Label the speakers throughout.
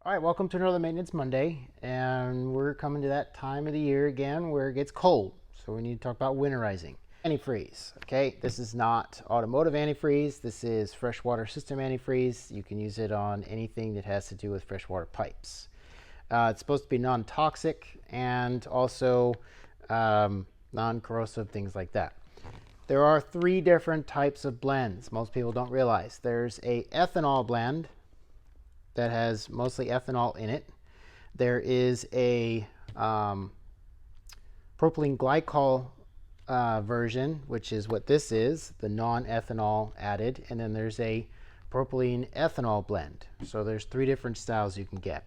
Speaker 1: All right, welcome to another Maintenance Monday, and we're coming to that time of the year again where it gets cold, so we need to talk about winterizing. Antifreeze, okay? This is not automotive antifreeze. This is freshwater system antifreeze. You can use it on anything that has to do with freshwater pipes. It's supposed to be non-toxic and also non-corrosive, things like that. There are three different types of blends most people don't realize. There's a ethanol blend that has mostly ethanol in it. There is a propylene glycol version, which is what this is, the non-ethanol added, and then there's a propylene ethanol blend. So there's three different styles you can get.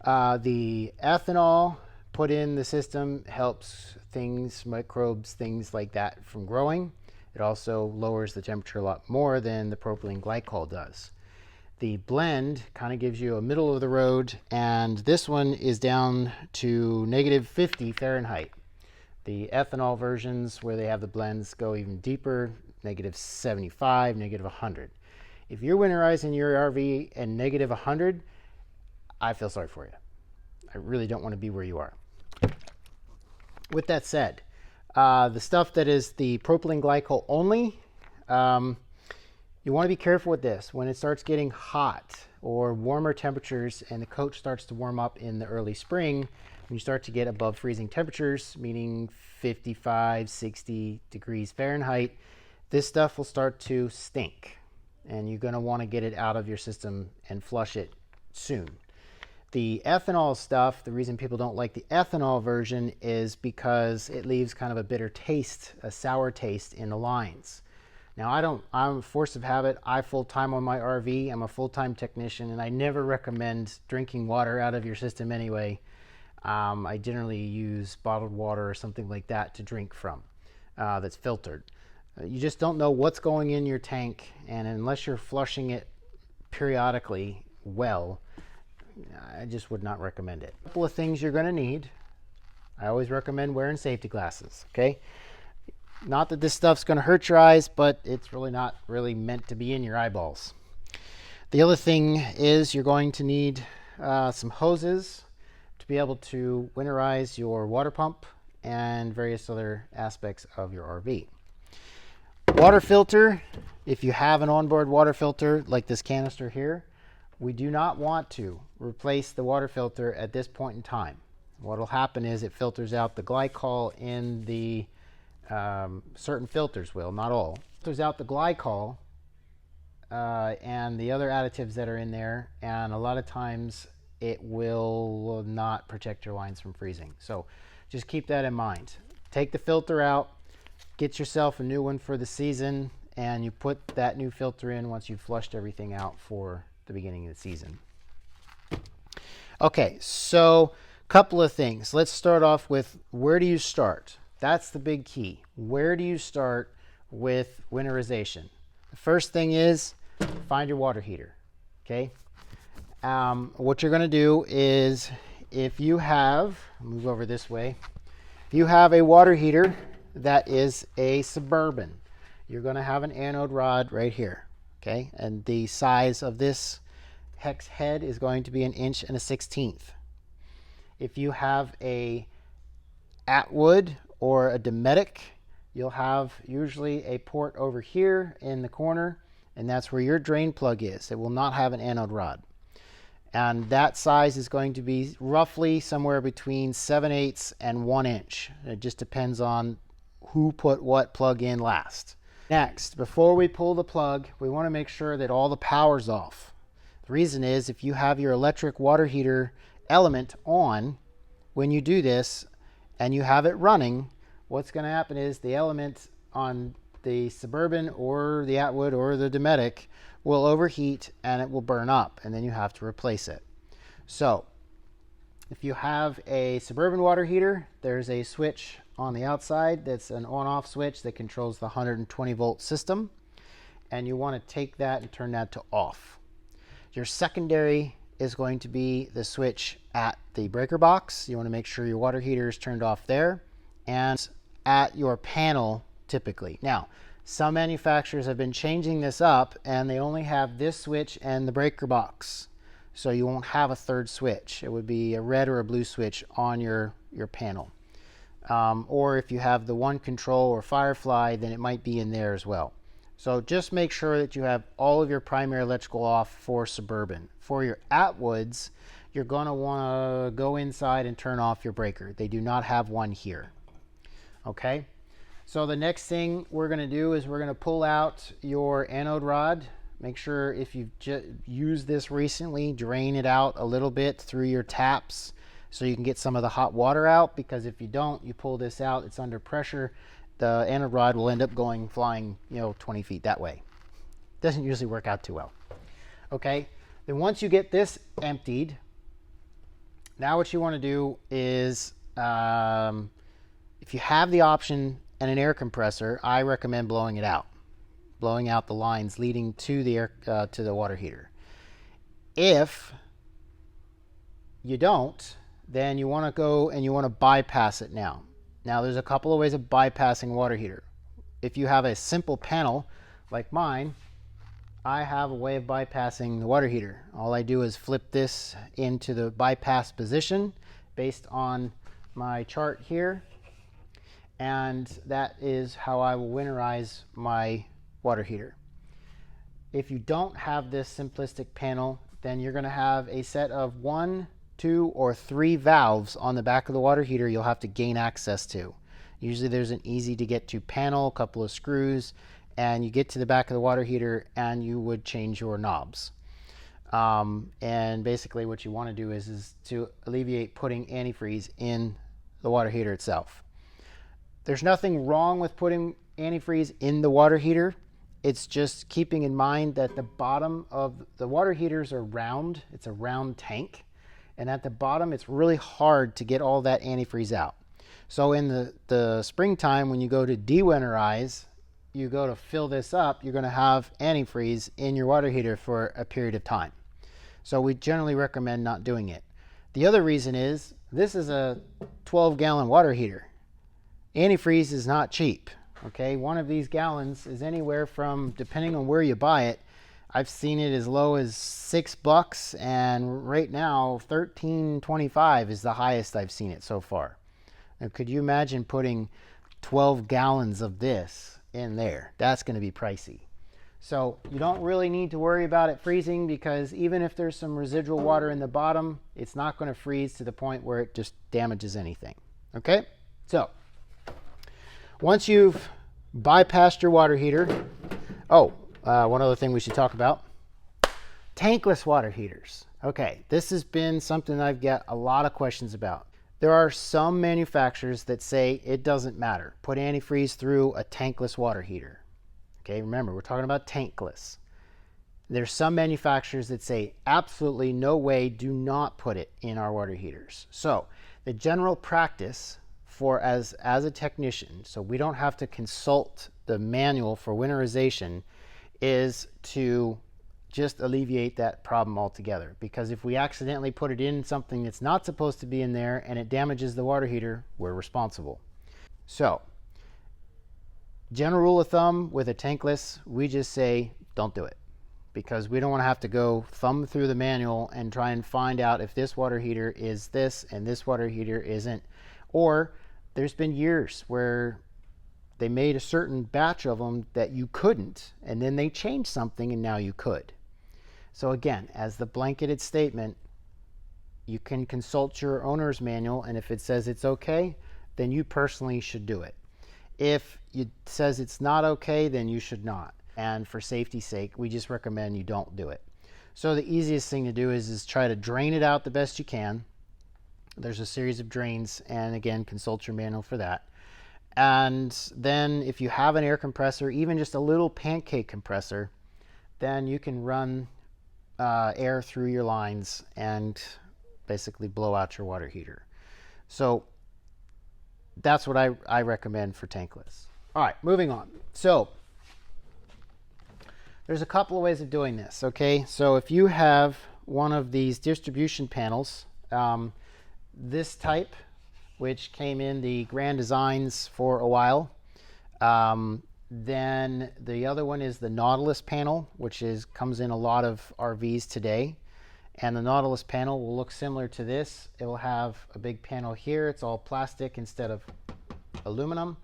Speaker 1: The ethanol put in the system helps things, microbes, things like that from growing. It also lowers the temperature a lot more than the propylene glycol does. The blend kind of gives you a middle of the road, and this one is down to -50 Fahrenheit. The ethanol versions where they have the blends go even deeper, -75, -100. If you're winterizing your RV and -100, I feel sorry for you. I really don't want to be where you are. With that said, the stuff that is the propylene glycol only, you want to be careful with this. When it starts getting hot or warmer temperatures and the coach starts to warm up in the early spring, when you start to get above freezing temperatures, meaning 55, 60 degrees Fahrenheit, this stuff will start to stink. And you're going to want to get it out of your system and flush it soon. The ethanol stuff, the reason people don't like the ethanol version is because it leaves kind of a bitter taste, a sour taste in the lines. Now, I'm a force of habit. I full-time on my RV. I'm a full-time technician, and I never recommend drinking water out of your system anyway. I generally use bottled water or something like that to drink from that's filtered. You just don't know what's going in your tank, and unless you're flushing it periodically well, I just would not recommend it. A couple of things you're going to need. I always recommend wearing safety glasses, okay? Not that this stuff's going to hurt your eyes, but it's really not really meant to be in your eyeballs. The other thing is you're going to need some hoses to be able to winterize your water pump and various other aspects of your RV. Water filter, if you have an onboard water filter like this canister here, we do not want to replace the water filter at this point in time. What will happen is it filters out the glycol in the certain filters will, not all. Filters out the glycol and the other additives that are in there, and a lot of times it will not protect your lines from freezing. So just keep that in mind. Take the filter out, get yourself a new one for the season, and you put that new filter in once you've flushed everything out for the beginning of the season. Okay, so a couple of things. Let's start off with, where do you start? That's the big key. Where do you start with winterization? The first thing is find your water heater, okay? What you're going to do is, if you have, move over this way, if you have a water heater that is a Suburban, you're going to have an anode rod right here, okay? And the size of this hex head is going to be 1 1/16 inches. If you have a Atwood or a Dometic, you'll have usually a port over here in the corner, and that's where your drain plug is. It will not have an anode rod. And that size is going to be roughly somewhere between 7/8 and 1 inch. It just depends on who put what plug in last. Next, before we pull the plug, we want to make sure that all the power's off. The reason is, if you have your electric water heater element on when you do this, and you have it running, what's going to happen is the element on the Suburban or the Atwood or the Dometic will overheat and it will burn up, and then you have to replace it. So if you have a Suburban water heater, there's a switch on the outside that's an on-off switch that controls the 120 volt system, and you want to take that and turn that to off. Your secondary is going to be the switch at the breaker box. You want to make sure your water heater is turned off there, and at your panel typically. Now, some manufacturers have been changing this up, and they only have this switch and the breaker box. So you won't have a third switch. It would be a red or a blue switch on your panel. Or if you have the one control or Firefly, then it might be in there as well. So just make sure that you have all of your primary electrical off for Suburban. For your Atwoods, you're going to want to go inside and turn off your breaker. They do not have one here. Okay? So the next thing we're going to do is we're going to pull out your anode rod. Make sure if you've used this recently, drain it out a little bit through your taps so you can get some of the hot water out, because if you don't, you pull this out, it's under pressure, the anode rod will end up flying 20 feet that way. Doesn't usually work out too well. Okay, then once you get this emptied, now what you want to do is, if you have the option and an air compressor, I recommend blowing it out. Blowing out the lines leading to the to the water heater. If you don't, then you want to go and you want to bypass it now. Now there's a couple of ways of bypassing water heater. If you have a simple panel like mine, I have a way of bypassing the water heater. All I do is flip this into the bypass position based on my chart here, and that is how I will winterize my water heater. If you don't have this simplistic panel, then you're going to have a set of 1, 2, or 3 valves on the back of the water heater you'll have to gain access to. Usually there's an easy to get to panel, a couple of screws, and you get to the back of the water heater and you would change your knobs. And basically what you want to do is to alleviate putting antifreeze in the water heater itself. There's nothing wrong with putting antifreeze in the water heater. It's just keeping in mind that the bottom of the water heaters are round. It's a round tank. And at the bottom, it's really hard to get all that antifreeze out. So in the springtime, when you go to de-winterize, you go to fill this up, you're going to have antifreeze in your water heater for a period of time. So we generally recommend not doing it. The other reason is this is a 12-gallon water heater. Antifreeze is not cheap. Okay, one of these gallons is anywhere from, depending on where you buy it, I've seen it as low as $6, and right now $13.25 is the highest I've seen it so far. Now, could you imagine putting 12 gallons of this in there? That's going to be pricey. So you don't really need to worry about it freezing, because even if there's some residual water in the bottom, it's not going to freeze to the point where it just damages anything. Okay, so once you've bypassed your water heater, one other thing we should talk about, tankless water heaters. Okay, this has been something I've got a lot of questions about. There are some manufacturers that say it doesn't matter. Put antifreeze through a tankless water heater. Okay, remember, we're talking about tankless. There's some manufacturers that say absolutely no way, do not put it in our water heaters. So the general practice for as a technician, so we don't have to consult the manual for winterization, is to just alleviate that problem altogether. Because if we accidentally put it in something that's not supposed to be in there and it damages the water heater, we're responsible. So general rule of thumb with a tankless, we just say don't do it, because we don't want to have to go thumb through the manual and try and find out if this water heater is this and this water heater isn't. Or there's been years where they made a certain batch of them that you couldn't, and then they changed something and now you could. So again, as the blanketed statement, you can consult your owner's manual, and if it says it's okay, then you personally should do it. If it says it's not okay, then you should not. And for safety's sake, we just recommend you don't do it. So the easiest thing to do is try to drain it out the best you can. There's a series of drains, and again, consult your manual for that. And then if you have an air compressor, even just a little pancake compressor, then you can run air through your lines and basically blow out your water heater. So that's what I recommend for tankless. All right, moving on. So there's a couple of ways of doing this, okay? So if you have one of these distribution panels, this type, which came in the Grand Designs for a while. Then the other one is the Nautilus panel, which comes in a lot of RVs today. And the Nautilus panel will look similar to this. It will have a big panel here. It's all plastic instead of aluminum.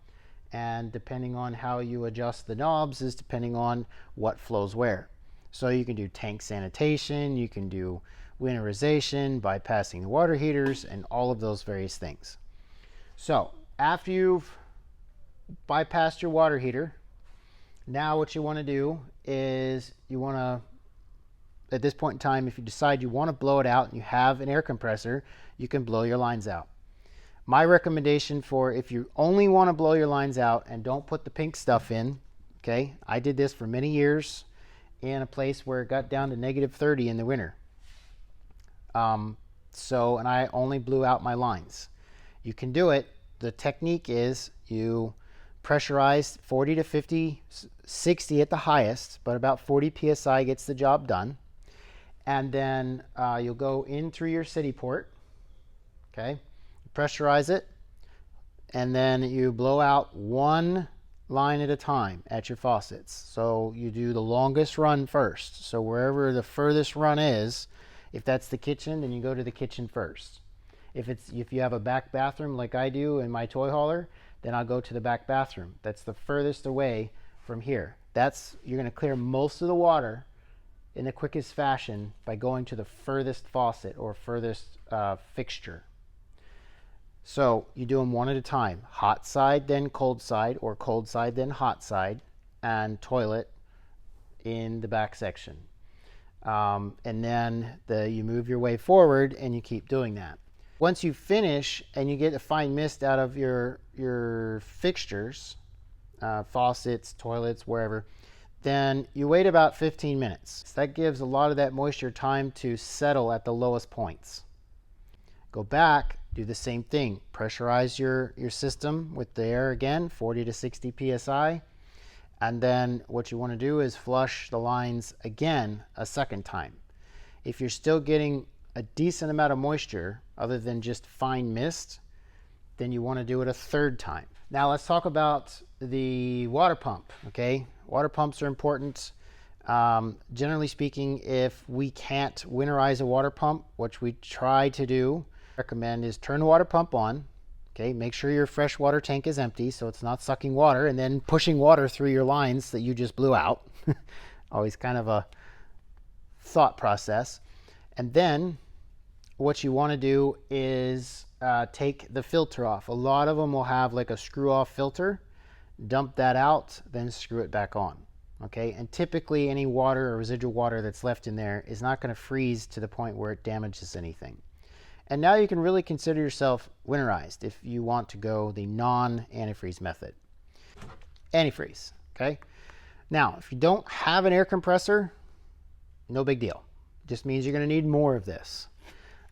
Speaker 1: And depending on how you adjust the knobs is depending on what flows where. So you can do tank sanitation, you can do winterization, bypassing the water heaters, and all of those various things. So after you've bypassed your water heater, now what you want to do is you want to, at this point in time, if you decide you want to blow it out and you have an air compressor, you can blow your lines out. My recommendation for if you only want to blow your lines out and don't put the pink stuff in, okay, I did this for many years in a place where it got down to -30 in the winter. And I only blew out my lines. You can do it. The technique is you pressurize 40 to 50, 60 at the highest, but about 40 psi gets the job done. And then you'll go in through your city port, okay, pressurize it, and then you blow out one line at a time at your faucets. So you do the longest run first. So wherever the furthest run is, if that's the kitchen, then you go to the kitchen first. If you have a back bathroom like I do in my toy hauler, then I'll go to the back bathroom. That's the furthest away from here. You're going to clear most of the water in the quickest fashion by going to the furthest faucet or furthest fixture. So you do them one at a time. Hot side, then cold side, or cold side, then hot side, and toilet in the back section. And then you move your way forward and you keep doing that. Once you finish and you get a fine mist out of your fixtures, faucets, toilets, wherever, then you wait about 15 minutes. So that gives a lot of that moisture time to settle at the lowest points. Go back, do the same thing. Pressurize your system with the air again, 40 to 60 psi. And then what you want to do is flush the lines again a second time. If you're still getting a decent amount of moisture other than just fine mist, then you want to do it a third time. Now let's talk about the water pump, okay? Water pumps are important. Generally speaking, if we can't winterize a water pump, which we try to do, recommend is turn the water pump on. Okay, make sure your freshwater tank is empty so it's not sucking water and then pushing water through your lines that you just blew out. Always kind of a thought process. And then what you want to do is take the filter off. A lot of them will have like a screw off filter. Dump that out, then screw it back on. Okay, and typically any water or residual water that's left in there is not going to freeze to the point where it damages anything. And now you can really consider yourself winterized if you want to go the non-antifreeze method. Antifreeze, okay? Now, if you don't have an air compressor, no big deal. It just means you're going to need more of this,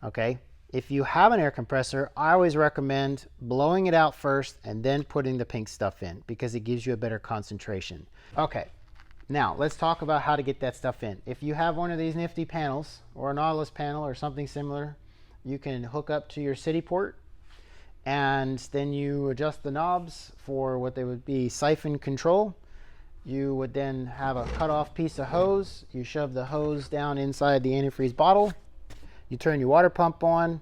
Speaker 1: okay? If you have an air compressor, I always recommend blowing it out first and then putting the pink stuff in because it gives you a better concentration. Okay, now let's talk about how to get that stuff in. If you have one of these nifty panels or a Nautilus panel or something similar, you can hook up to your city port and then you adjust the knobs for what they would be siphon control. You would then have a cut off piece of hose. You shove the hose down inside the antifreeze bottle. You turn your water pump on,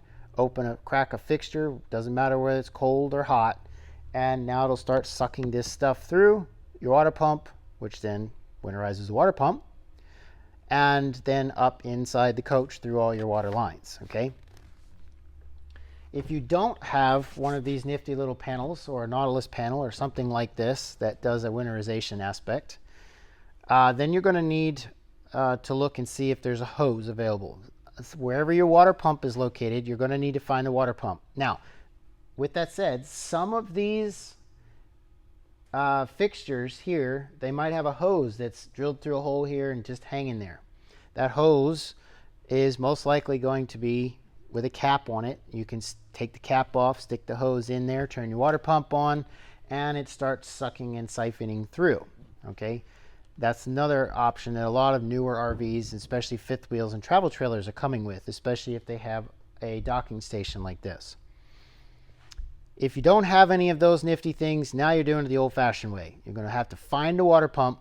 Speaker 1: crack a fixture, doesn't matter whether it's cold or hot, and now it'll start sucking this stuff through your water pump, which then winterizes the water pump, and then up inside the coach through all your water lines, okay? If you don't have one of these nifty little panels or a Nautilus panel or something like this that does a winterization aspect, then you're going to need to look and see if there's a hose available. Wherever your water pump is located, you're going to need to find the water pump. Now, with that said, some of these fixtures here, they might have a hose that's drilled through a hole here and just hanging there. That hose is most likely going to be with a cap on it. You can take the cap off, stick the hose in there, turn your water pump on, and it starts sucking and siphoning through, okay? That's another option that a lot of newer RVs, especially fifth wheels and travel trailers, are coming with, especially if they have a docking station like this. If you don't have any of those nifty things, now you're doing it the old-fashioned way. You're going to have to find a water pump.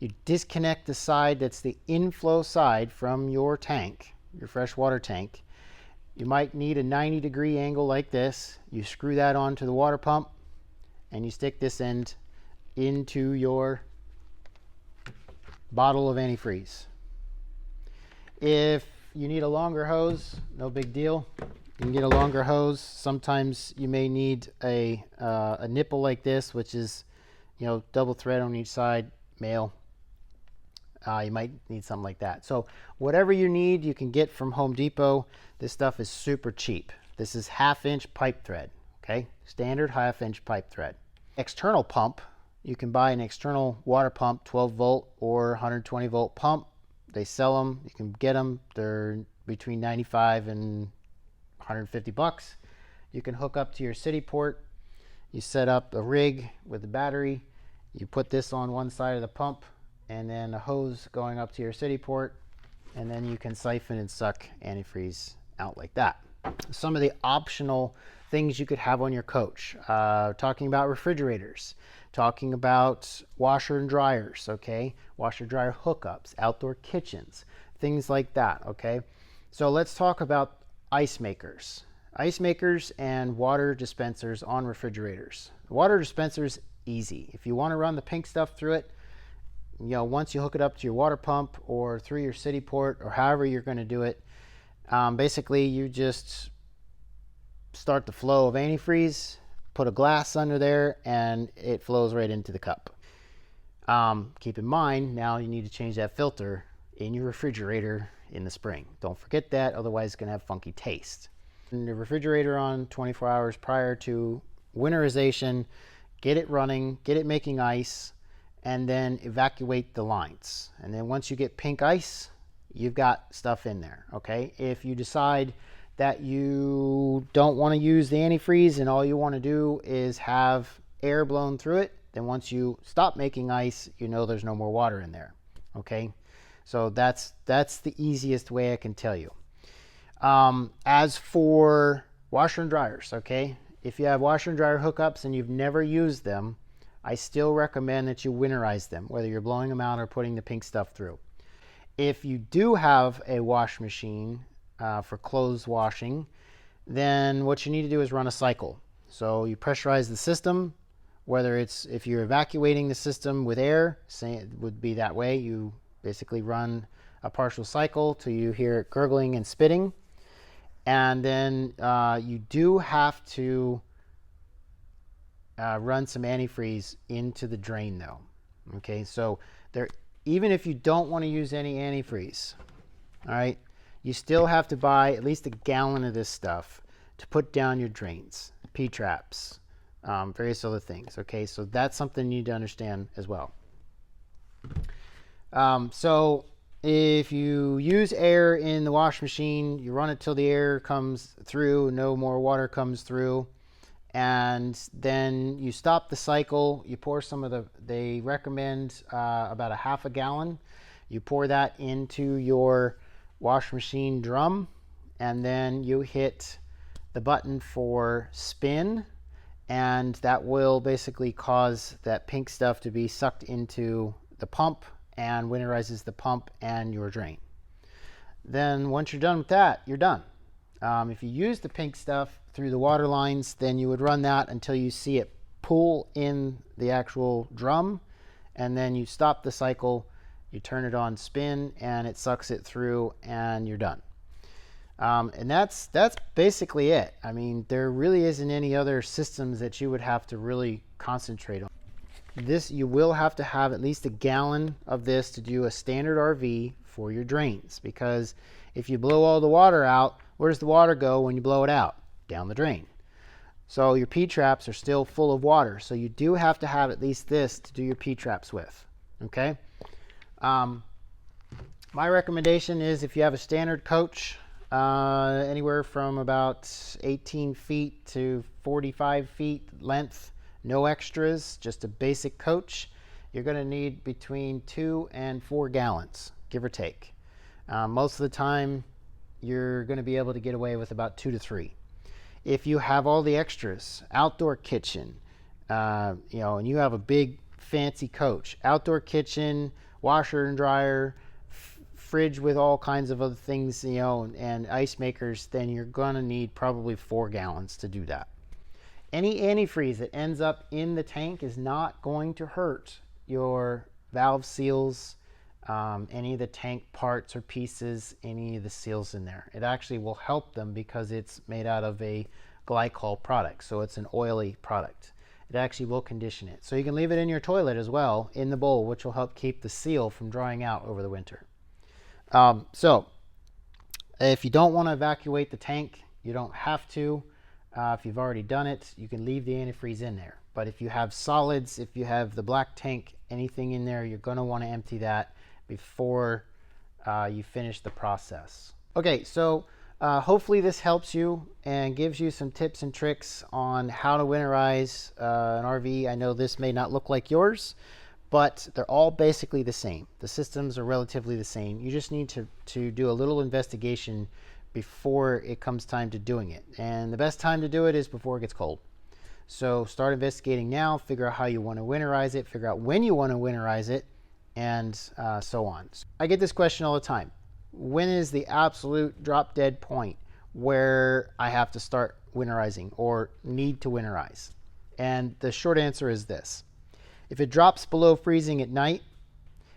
Speaker 1: You disconnect the side that's the inflow side from your tank, your freshwater tank. You might need a 90-degree angle like this. You screw that onto the water pump and you stick this end into your bottle of antifreeze. If you need a longer hose, no big deal. You can get a longer hose. Sometimes you may need a nipple like this, which is, double thread on each side, male. You might need something like that. So whatever you need, you can get from Home Depot. This stuff is super cheap. This is 1/2-inch pipe thread, okay? Standard 1/2-inch pipe thread. External pump, you can buy an external water pump, 12 volt or 120 volt pump. They sell them. You can get them. They're between 95 and 150 bucks. You can hook up to your city port. You set up a rig with a battery. You put this on one side of the pump and then a hose going up to your city port, and then you can siphon and suck antifreeze out like that. Some of the optional things you could have on your coach, talking about refrigerators, talking about washer and dryers, okay? Washer dryer hookups, outdoor kitchens, things like that, okay? So let's talk about ice makers. Ice makers and water dispensers on refrigerators. The water dispenser's easy. If you want to run the pink stuff through it, once you hook it up to your water pump or through your city port or however you're going to do it, basically you just start the flow of antifreeze, put a glass under there, and it flows right into the cup. Keep in mind, now you need to change that filter in your refrigerator in the spring. Don't forget that, otherwise it's going to have funky taste. And the refrigerator on 24 hours prior to winterization, get it running, get it making ice, and then evacuate the lines. And then once you get pink ice, you've got stuff in there, okay? If you decide that you don't want to use the antifreeze and all you want to do is have air blown through it, then once you stop making ice, there's no more water in there, okay? So that's the easiest way I can tell you. As for washer and dryers, okay? If you have washer and dryer hookups and you've never used them, I still recommend that you winterize them, whether you're blowing them out or putting the pink stuff through. If you do have a wash machine for clothes washing, then what you need to do is run a cycle. So you pressurize the system, whether it's, if you're evacuating the system with air, say it would be that way, you basically run a partial cycle till you hear it gurgling and spitting. And then you do have to run some antifreeze into the drain though. Okay, so even if you don't want to use any antifreeze, all right, you still have to buy at least a gallon of this stuff to put down your drains, P-traps, various other things. Okay, so that's something you need to understand as well. So if you use air in the wash machine, you run it till the air comes through, no more water comes through, and then you stop the cycle. You pour some of they recommend about a half a gallon. You pour that into your wash machine drum, and then you hit the button for spin, and that will basically cause that pink stuff to be sucked into the pump and winterizes the pump and your drain. Then once you're done with that, you're done. If you use the pink stuff through the water lines, then you would run that until you see it pool in the actual drum, and then you stop the cycle, you turn it on spin, and it sucks it through, and you're done. And that's basically it. I mean, there really isn't any other systems that you would have to really concentrate on. You will have to have at least a gallon of this to do a standard RV for your drains, because if you blow all the water out, where does the water go when you blow it out? Down the drain. So your P-traps are still full of water, so you do have to have at least this to do your P-traps with, okay? My recommendation is, if you have a standard coach, anywhere from about 18 feet to 45 feet length, no extras, just a basic coach, you're going to need between 2 and 4 gallons, give or take. Most of the time, you're going to be able to get away with about 2 to 3. If you have all the extras, outdoor kitchen, and you have a big fancy coach, outdoor kitchen, washer and dryer, fridge with all kinds of other things, you know, and ice makers, then you're going to need probably 4 gallons to do that. Any antifreeze that ends up in the tank is not going to hurt your valve seals, any of the tank parts or pieces, any of the seals in there. It actually will help them because it's made out of a glycol product, so it's an oily product. It actually will condition it. So you can leave it in your toilet as well, in the bowl, which will help keep the seal from drying out over the winter. So if you don't want to evacuate the tank, you don't have to. If you've already done it, you can leave the antifreeze in there. But if you have solids, if you have the black tank, anything in there, you're going to want to empty that before you finish the process. Okay, so hopefully this helps you and gives you some tips and tricks on how to winterize an RV. I know this may not look like yours, but they're all basically the same. The systems are relatively the same. You just need to do a little investigation before it comes time to doing it. And the best time to do it is before it gets cold. So start investigating now, figure out how you want to winterize it, figure out when you want to winterize it, and so on. I get this question all the time. When is the absolute drop dead point where I have to start winterizing or need to winterize? And the short answer is this. If it drops below freezing at night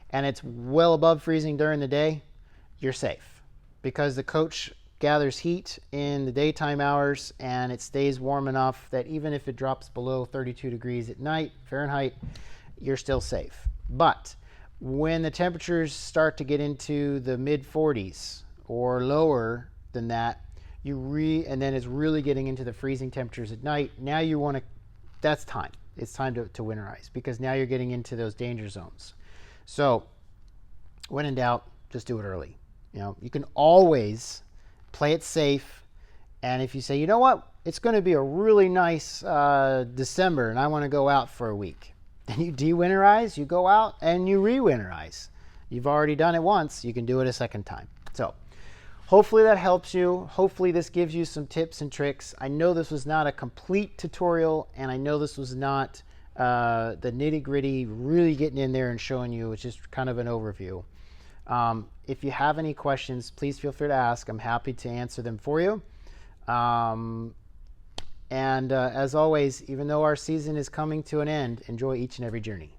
Speaker 1: and it's well above freezing during the day, you're safe, because the coach gathers heat in the daytime hours and it stays warm enough that even if it drops below 32 degrees at night, Fahrenheit, you're still safe. But when the temperatures start to get into the mid 40s or lower than that, and then it's really getting into the freezing temperatures at night, now you want to, that's time. It's time to winterize, because now you're getting into those danger zones. So when in doubt, just do it early. You know, you can always play it safe. And if you say, you know what, it's going to be a really nice December and I want to go out for a week, then you de-winterize, you go out and you re-winterize. You've already done it once, you can do it a second time. So hopefully that helps you. Hopefully this gives you some tips and tricks. I know this was not a complete tutorial, and I know this was not the nitty-gritty, really getting in there and showing you. It's just kind of an overview. If you have any questions, please feel free to ask. I'm happy to answer them for you. And as always, even though our season is coming to an end, enjoy each and every journey.